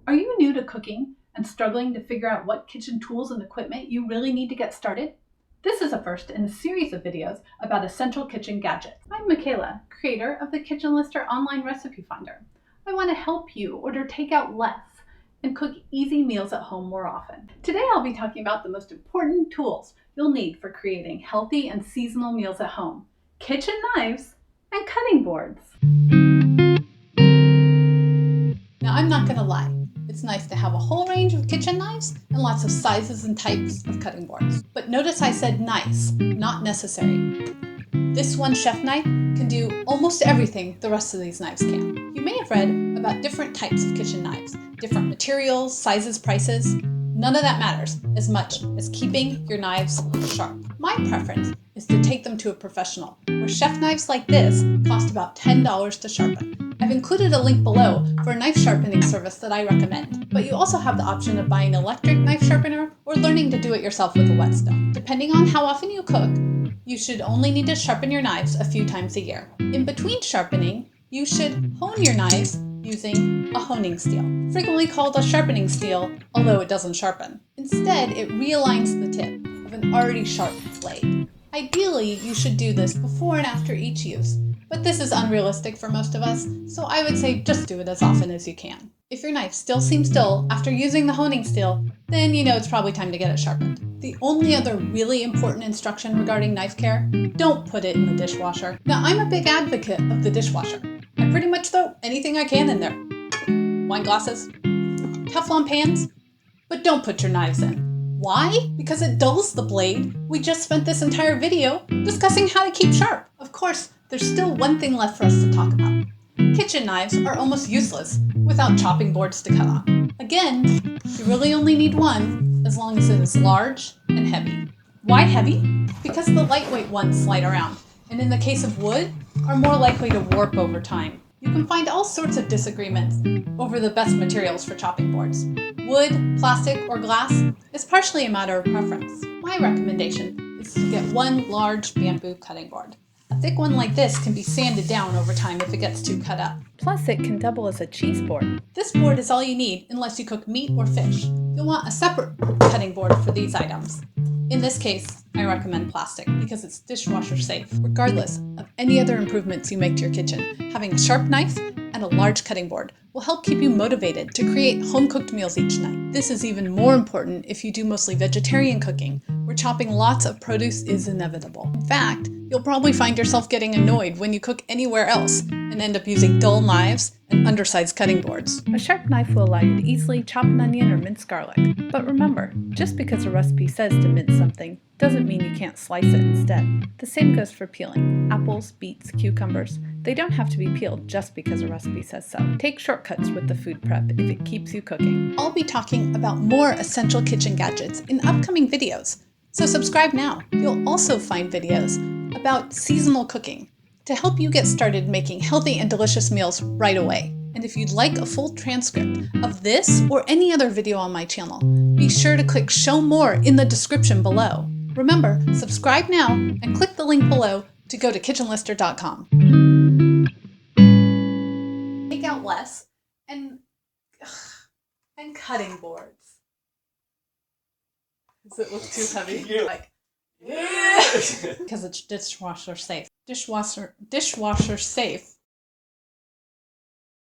Are you new to cooking and struggling to figure out what kitchen tools and equipment you really need to get started? This is a first in a series of videos about essential kitchen gadgets. I'm Micaela, creator of the KitchenLister online recipe finder. I want to help you order takeout less and cook easy meals at home more often. Today I'll be talking about the most important tools you'll need for creating healthy and seasonal meals at home: kitchen knives and cutting boards. Now, I'm not going to lie. It's nice to have a whole range of kitchen knives and lots of sizes and types of cutting boards. But notice I said nice, not necessary. This one chef knife can do almost everything the rest of these knives can. You may have read about different types of kitchen knives, different materials, sizes, prices. None of that matters as much as keeping your knives sharp. My preference is to take them to a professional, where chef knives like this cost about $10 to sharpen. I've included a link below for a knife sharpening service that I recommend, but you also have the option of buying an electric knife sharpener or learning to do it yourself with a whetstone. Depending on how often you cook, you should only need to sharpen your knives a few times a year. In between sharpening, you should hone your knives using a honing steel, frequently called a sharpening steel, although it doesn't sharpen. Instead, it realigns the tip of an already sharp blade. Ideally, you should do this before and after each use, but this is unrealistic for most of us, so I would say just do it as often as you can. If your knife still seems dull after using the honing steel, then you know it's probably time to get it sharpened. The only other really important instruction regarding knife care: don't put it in the dishwasher. Now, I'm a big advocate of the dishwasher. I pretty much throw anything I can in there. Wine glasses, Teflon pans, but don't put your knives in. Why? Because it dulls the blade. We just spent this entire video discussing how to keep sharp. Of course, there's still one thing left for us to talk about. Kitchen knives are almost useless without chopping boards to cut on. Again, you really only need one as long as it is large and heavy. Why heavy? Because the lightweight ones slide around, and in the case of wood, are more likely to warp over time. You can find all sorts of disagreements over the best materials for chopping boards. Wood, plastic, or glass is partially a matter of preference. My recommendation is to get one large bamboo cutting board. A thick one like this can be sanded down over time if it gets too cut up. Plus, it can double as a cheese board. This board is all you need unless you cook meat or fish. You'll want a separate cutting board for these items. In this case, I recommend plastic because it's dishwasher safe. Regardless of any other improvements you make to your kitchen, having a sharp knife and a large cutting board will help keep you motivated to create home-cooked meals each night. This is even more important if you do mostly vegetarian cooking, where chopping lots of produce is inevitable. In fact, you'll probably find yourself getting annoyed when you cook anywhere else and end up using dull knives and undersized cutting boards. A sharp knife will allow you to easily chop an onion or mince garlic. But remember, just because a recipe says to mince something doesn't mean you can't slice it instead. The same goes for peeling. Apples, beets, cucumbers, they don't have to be peeled just because a recipe says so. Take shortcuts with the food prep if it keeps you cooking. I'll be talking about more essential kitchen gadgets in upcoming videos, so subscribe now. You'll also find videos about seasonal cooking to help you get started making healthy and delicious meals right away. And if you'd like a full transcript of this or any other video on my channel, be sure to click Show More in the description below. Remember, subscribe now and click the link below to go to kitchenlister.com. Take out less and cutting boards. Does it look too heavy? Like, because it's dishwasher safe. Dishwasher safe.